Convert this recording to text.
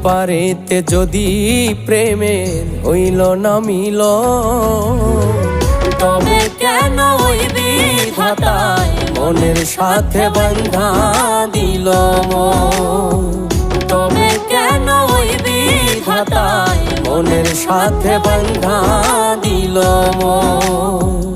পারেতে যদি প্রেমের হইল না মিল, তবে কেন ওই বিধাতায় মনের সাথে বাঁধা দিল মন? তবে কেন ওই বিধাতায় মনের সাথে বাঁধা দিল মন?